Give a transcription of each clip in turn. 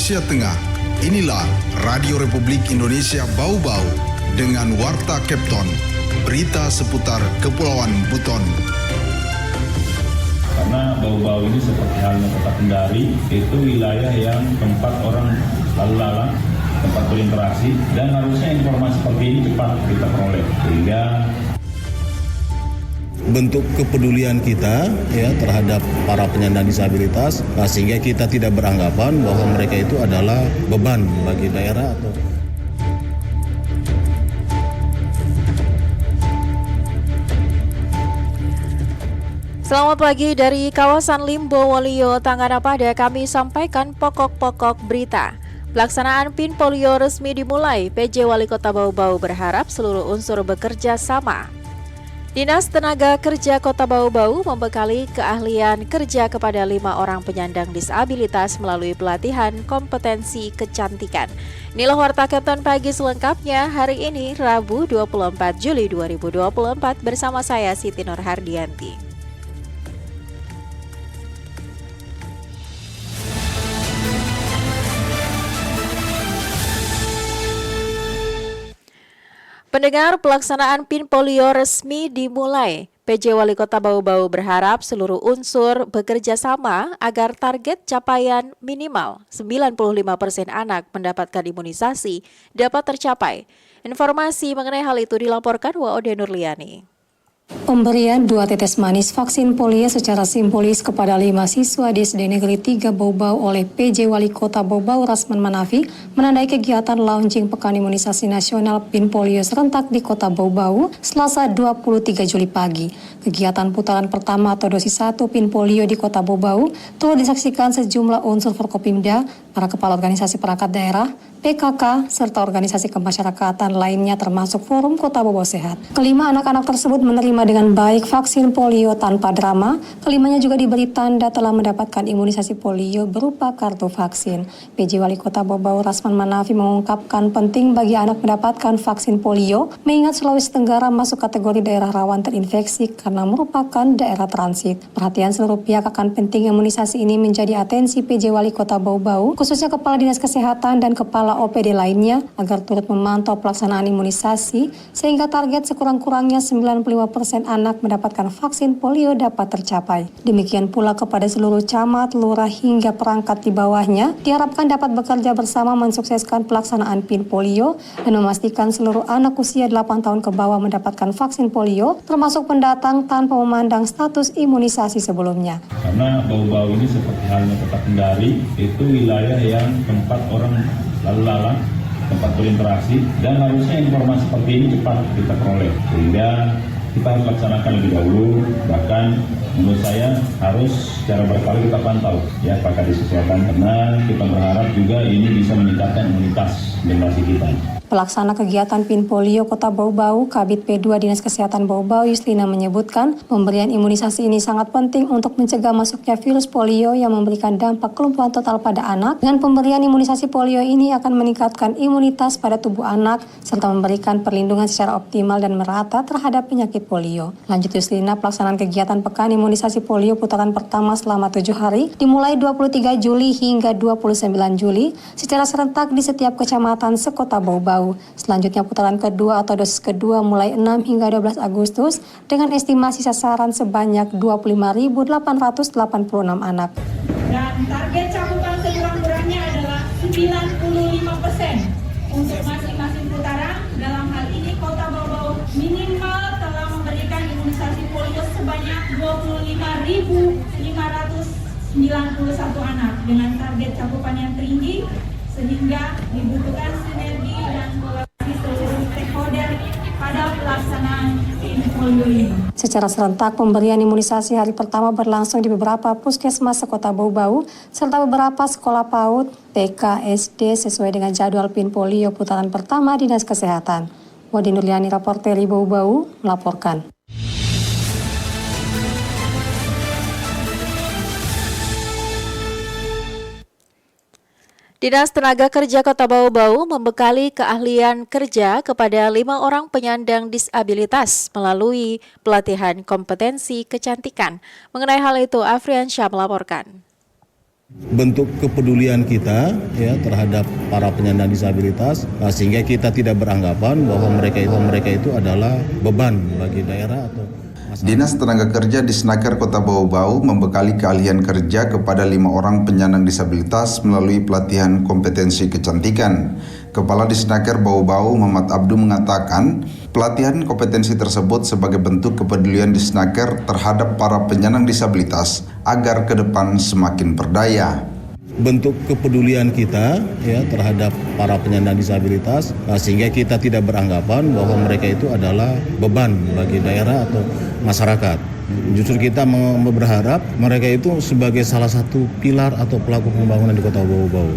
Indonesia Tengah. Inilah Radio Republik Indonesia Bau-Bau dengan Warta Kepton, berita seputar Kepulauan Buton. Karena Bau-Bau ini seperti halnya Kota Kendari, itu wilayah yang tempat orang lalu lalang, tempat berinteraksi, dan harusnya informasi seperti ini cepat kita peroleh. Sehingga bentuk kepedulian kita terhadap para penyandang disabilitas, sehingga kita tidak beranggapan bahwa mereka itu adalah beban bagi daerah atau Selamat pagi dari kawasan Limbo Wolio, Tangerang. Pada kami sampaikan pokok-pokok berita. Pelaksanaan PIN polio resmi dimulai. PJ Wali Kota Bau-Bau berharap seluruh unsur bekerja sama. Dinas Tenaga Kerja Kota Bau-Bau membekali keahlian kerja kepada 5 orang penyandang disabilitas melalui pelatihan kompetensi kecantikan. Inilah Warta Kepton pagi selengkapnya hari ini Rabu 24 Juli 2024 bersama saya Siti Nurhardianti. Pendengar, pelaksanaan PIN polio resmi dimulai. PJ Wali Kota Bau-Bau berharap seluruh unsur bekerja sama agar target capaian minimal 95% anak mendapatkan imunisasi dapat tercapai. Informasi mengenai hal itu dilaporkan Waode Nurliani. Pemberian 2 tetes manis vaksin polio secara simbolis kepada 5 siswa di SD Negeri 3 Bau-Bau oleh PJ Wali Kota Bau-Bau Rasman Manafi menandai kegiatan launching Pekan Imunisasi Nasional PIN Polio serentak di Kota Bau-Bau Selasa 23 Juli pagi. Kegiatan putaran pertama atau dosis 1 PIN polio di Kota Bau-Bau turut disaksikan sejumlah unsur Forkopimda, para kepala organisasi perangkat daerah, PKK, serta organisasi kemasyarakatan lainnya termasuk Forum Kota Bau-Bau Sehat. Kelima anak-anak tersebut menerima dengan baik vaksin polio tanpa drama. Kelimanya juga diberi tanda telah mendapatkan imunisasi polio berupa kartu vaksin. PJ Wali Kota Bau-Bau Rasman Manafi mengungkapkan penting bagi anak mendapatkan vaksin polio, mengingat Sulawesi Tenggara masuk kategori daerah rawan terinfeksi karena merupakan daerah transit. Perhatian seluruh pihak akan penting imunisasi ini menjadi atensi PJ Wali Kota Bau-Bau, khususnya Kepala Dinas Kesehatan dan Kepala OPD lainnya agar turut memantau pelaksanaan imunisasi sehingga target sekurang-kurangnya 95% anak mendapatkan vaksin polio dapat tercapai. Demikian pula kepada seluruh camat, lurah hingga perangkat di bawahnya diharapkan dapat bekerja bersama mensukseskan pelaksanaan PIN polio dan memastikan seluruh anak usia 8 tahun ke bawah mendapatkan vaksin polio termasuk pendatang tanpa memandang status imunisasi sebelumnya. karena Bau-Bau ini seperti halnya Kota Kendari, itu wilayah yang tempat orang lalu lalang, tempat berinteraksi, dan harusnya informasi seperti ini cepat kita peroleh. Sehingga kita harus laksanakan lebih dahulu, bahkan menurut saya harus secara berkala kita pantau ya pakar di kesehatan, karena kita berharap juga ini bisa meningkatkan imunitas generasi kita. Pelaksana kegiatan PIN polio Kota Bau-Bau, Kabid P2 Dinas Kesehatan Bau-Bau Yuslina menyebutkan pemberian imunisasi ini sangat penting untuk mencegah masuknya virus polio yang memberikan dampak kelumpuhan total pada anak. Dengan pemberian imunisasi polio ini akan meningkatkan imunitas pada tubuh anak serta memberikan perlindungan secara optimal dan merata terhadap penyakit polio. Lanjut Yuslina, pelaksanaan kegiatan Pekan Imunisasi Polio putaran pertama selama 7 hari dimulai 23 Juli hingga 29 Juli secara serentak di setiap kecamatan sekota Bau-Bau. Selanjutnya putaran kedua atau dosis kedua mulai 6 hingga 12 Agustus dengan estimasi sasaran sebanyak 25.886 anak. Dan target cakupan sekurang-kurangnya adalah 95% untuk masing-masing putaran. Dalam hal ini Kota Bau-Bau minimal telah memberikan imunisasi polio sebanyak 25.591 anak dengan target cakupan yang tinggi, sehingga dibutuhkan sinergi dan kolaborasi seluruh stakeholder pada pelaksanaan PIN polio ini. Secara serentak, pemberian imunisasi hari pertama berlangsung di beberapa puskesmas sekota Bau-Bau serta beberapa sekolah PAUD, TK, SD sesuai dengan jadwal PIN polio putaran pertama Dinas Kesehatan. Wadi Nurliani, Raporteri Bau-Bau, melaporkan. Dinas Tenaga Kerja Kota Bau-Bau membekali keahlian kerja kepada 5 orang penyandang disabilitas melalui pelatihan kompetensi kecantikan. Mengenai hal itu, Afriansyah melaporkan. Bentuk kepedulian kita ya terhadap para penyandang disabilitas sehingga kita tidak beranggapan bahwa mereka itu adalah beban bagi daerah atau masyarakat. Dinas Tenaga Kerja di Snaker Kota Bau-Bau membekali keahlian kerja kepada 5 orang penyandang disabilitas melalui pelatihan kompetensi kecantikan. Kepala Disnaker Bau-Bau Muhammad Abdu mengatakan, pelatihan kompetensi tersebut sebagai bentuk kepedulian Disnaker terhadap para penyandang disabilitas agar ke depan semakin berdaya. Bentuk kepedulian kita ya terhadap para penyandang disabilitas sehingga kita tidak beranggapan bahwa mereka itu adalah beban bagi daerah atau masyarakat. Justru kita berharap mereka itu sebagai salah satu pilar atau pelaku pembangunan di Kota Bau-Bau.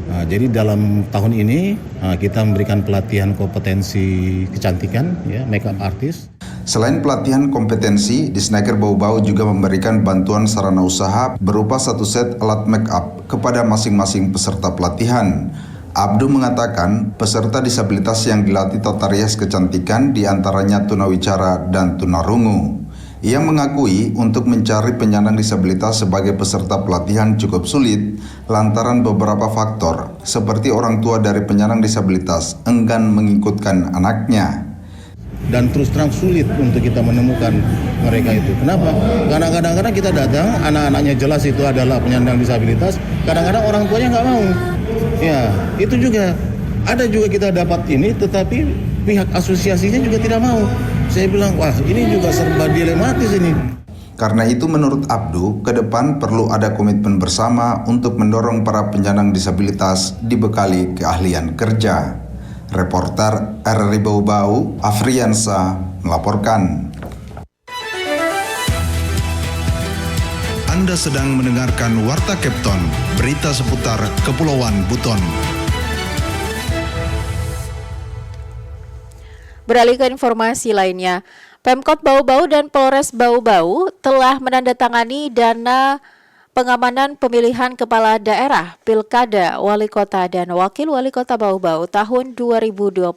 Nah, jadi dalam tahun ini kita memberikan pelatihan kompetensi kecantikan, ya, makeup artist. Selain pelatihan kompetensi, Disnaker Bau-Bau juga memberikan bantuan sarana usaha berupa 1 set alat makeup kepada masing-masing peserta pelatihan. Abdu mengatakan peserta disabilitas yang dilatih tata rias kecantikan diantaranya tunawicara dan tunarungu. Ia mengakui untuk mencari penyandang disabilitas sebagai peserta pelatihan cukup sulit lantaran beberapa faktor seperti orang tua dari penyandang disabilitas enggan mengikutkan anaknya. Dan terus terang sulit untuk kita menemukan mereka itu. Kenapa? Karena kadang-kadang kita datang, anak-anaknya jelas itu adalah penyandang disabilitas, kadang-kadang orang tuanya nggak mau. Ya, itu juga. Ada juga kita dapat ini, tetapi pihak asosiasinya juga tidak mau. Saya bilang, wah ini juga serba dilematis ini. Karena itu menurut Abdu, ke depan perlu ada komitmen bersama untuk mendorong para penyandang disabilitas dibekali keahlian kerja. Reporter RRI Bau-Bau, Afriansa, melaporkan. Anda sedang mendengarkan Warta Kepton, berita seputar Kepulauan Buton. Beralih ke informasi lainnya, Pemkot Bau-Bau dan Polres Bau-Bau telah menandatangani dana pengamanan pemilihan kepala daerah, pilkada, wali kota, dan wakil wali kota Bau-Bau tahun 2024.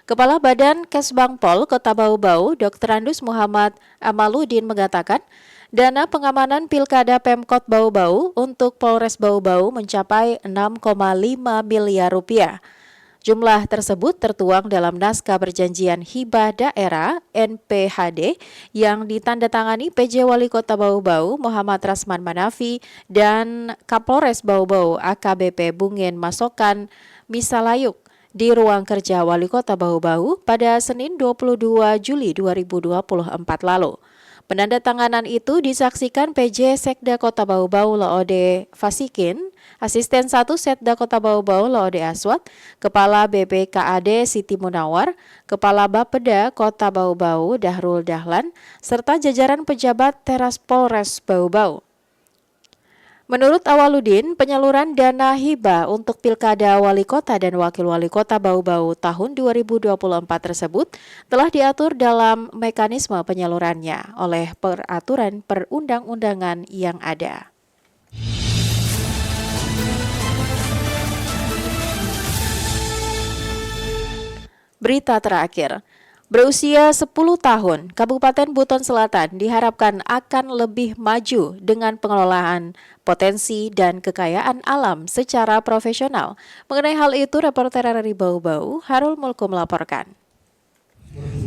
Kepala Badan Kesbangpol Kota Bau-Bau, Dr. Andus Muhammad Amaludin mengatakan, dana pengamanan pilkada Pemkot Bau-Bau untuk Polres Bau-Bau mencapai 6,5 miliar rupiah. Jumlah tersebut tertuang dalam naskah perjanjian hibah daerah NPHD yang ditandatangani PJ Wali Kota Bau-Bau Muhammad Rasman Manafi dan Kapolres Bau-Bau AKBP Bungen Masokan Misalayuk di ruang kerja Wali Kota Bau-Bau pada Senin 22 Juli 2024 lalu. Penandatanganan itu disaksikan PJ Sekda Kota Bau-Bau Laode Fasikin, Asisten 1 Setda Kota Bau-Bau Laode Aswat, Kepala BPKAD Siti Munawar, Kepala Bapeda Kota Bau-Bau Dahrul Dahlan, serta jajaran pejabat teras Polres Bau-Bau. Menurut Awaludin, penyaluran dana hibah untuk pilkada wali kota dan wakil wali kota Bau-Bau tahun 2024 tersebut telah diatur dalam mekanisme penyalurannya oleh peraturan perundang-undangan yang ada. Berita terakhir. Berusia 10 tahun, Kabupaten Buton Selatan diharapkan akan lebih maju dengan pengelolaan potensi dan kekayaan alam secara profesional. Mengenai hal itu, reporter RRI Bau-Bau, Harul Mulku melaporkan.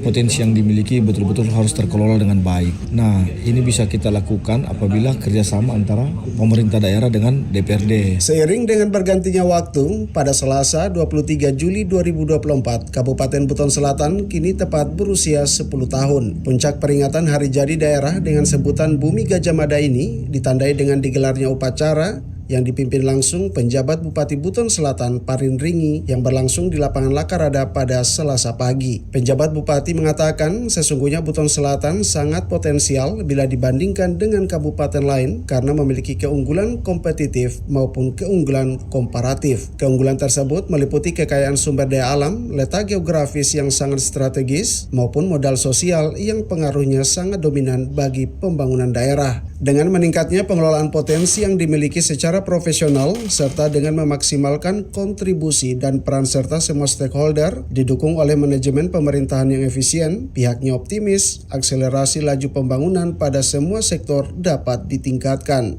Potensi yang dimiliki betul-betul harus terkelola dengan baik. Nah, ini bisa kita lakukan apabila kerjasama antara pemerintah daerah dengan DPRD. Seiring dengan bergantinya waktu, pada Selasa 23 Juli 2024, Kabupaten Buton Selatan kini tepat berusia 10 tahun. Puncak peringatan Hari Jadi Daerah dengan sebutan Bumi Gajah Mada ini ditandai dengan digelarnya upacara yang dipimpin langsung penjabat Bupati Buton Selatan Parin Ringi yang berlangsung di lapangan Lakarada pada Selasa pagi. Penjabat Bupati mengatakan sesungguhnya Buton Selatan sangat potensial bila dibandingkan dengan kabupaten lain karena memiliki keunggulan kompetitif maupun keunggulan komparatif. Keunggulan tersebut meliputi kekayaan sumber daya alam, letak geografis yang sangat strategis maupun modal sosial yang pengaruhnya sangat dominan bagi pembangunan daerah. Dengan meningkatnya pengelolaan potensi yang dimiliki secara profesional serta dengan memaksimalkan kontribusi dan peran serta semua stakeholder didukung oleh manajemen pemerintahan yang efisien, pihaknya optimis akselerasi laju pembangunan pada semua sektor dapat ditingkatkan.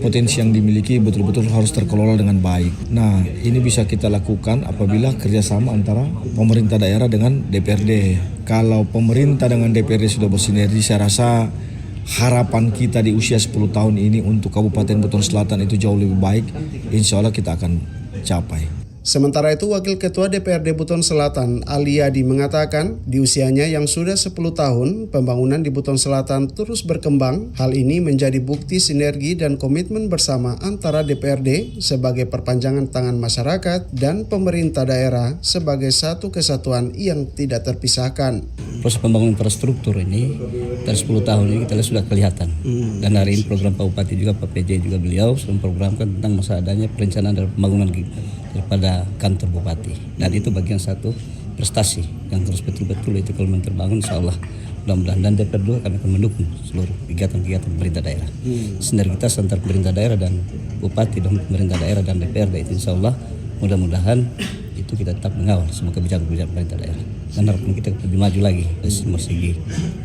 potensi yang dimiliki betul-betul harus terkelola dengan baik. Nah, ini bisa kita lakukan apabila kerjasama antara pemerintah daerah dengan DPRD. Kalau pemerintah dengan DPRD sudah bersinergi, saya rasa harapan kita di usia 10 tahun ini untuk Kabupaten Buton Selatan itu jauh lebih baik. Insya Allah kita akan capai. Sementara itu, Wakil Ketua DPRD Buton Selatan, Aliadi, mengatakan di usianya yang sudah 10 tahun, pembangunan di Buton Selatan terus berkembang. Hal ini menjadi bukti sinergi dan komitmen bersama antara DPRD sebagai perpanjangan tangan masyarakat dan pemerintah daerah sebagai satu kesatuan yang tidak terpisahkan. Proses pembangunan infrastruktur ini dari 10 tahun ini kita lihat sudah kelihatan. Dan hari ini program Pak Bupati juga, Pak PJ juga beliau sudah memprogramkan tentang masa adanya perencanaan dan pembangunan daripada kantor Bupati. Dan itu bagian satu prestasi yang terus betul-betul itu kalau terbangun, insya Allah mudah-mudahan. Dan DPR juga kami akan mendukung seluruh kegiatan-kegiatan pemerintah daerah. Sinergitas antara pemerintah daerah dan Bupati dan pemerintah daerah dan DPRD itu insya Allah mudah-mudahan itu kita tetap mengawal semua kebijakan-kebijakan pemerintah daerah. Dan harapan kita lebih maju lagi dari semua segi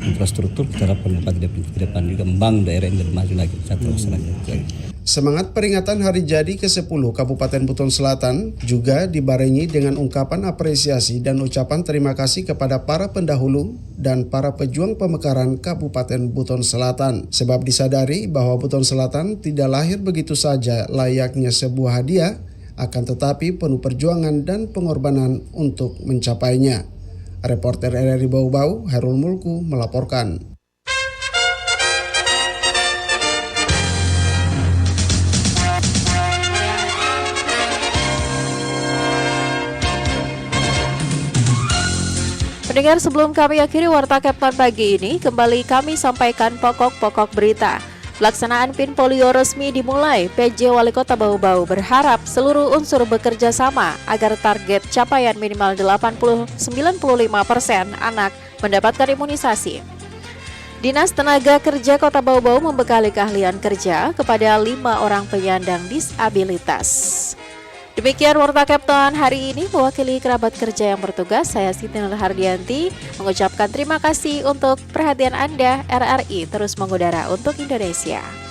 infrastruktur. Kita harapkan Bupati ke depan juga membangun daerah yang lebih maju lagi, satu masyarakat. Semangat peringatan Hari Jadi ke-10 Kabupaten Buton Selatan juga dibarengi dengan ungkapan apresiasi dan ucapan terima kasih kepada para pendahulu dan para pejuang pemekaran Kabupaten Buton Selatan. Sebab disadari bahwa Buton Selatan tidak lahir begitu saja layaknya sebuah hadiah, akan tetapi penuh perjuangan dan pengorbanan untuk mencapainya. Reporter RRI Bau-Bau, Herul Mulku melaporkan. Pendengar, sebelum kami akhiri Warta Kapten pagi ini, kembali kami sampaikan pokok-pokok berita. Pelaksanaan PIN polio resmi dimulai. PJ Wali Kota Bau-Bau berharap seluruh unsur bekerja sama agar target capaian minimal 80-95% anak mendapatkan imunisasi. Dinas Tenaga Kerja Kota Bau-Bau membekali keahlian kerja kepada 5 orang penyandang disabilitas. Demikian Warta Kapten hari ini, mewakili kerabat kerja yang bertugas, saya Siti Nur Hardianti mengucapkan terima kasih untuk perhatian Anda. RRI terus mengudara untuk Indonesia.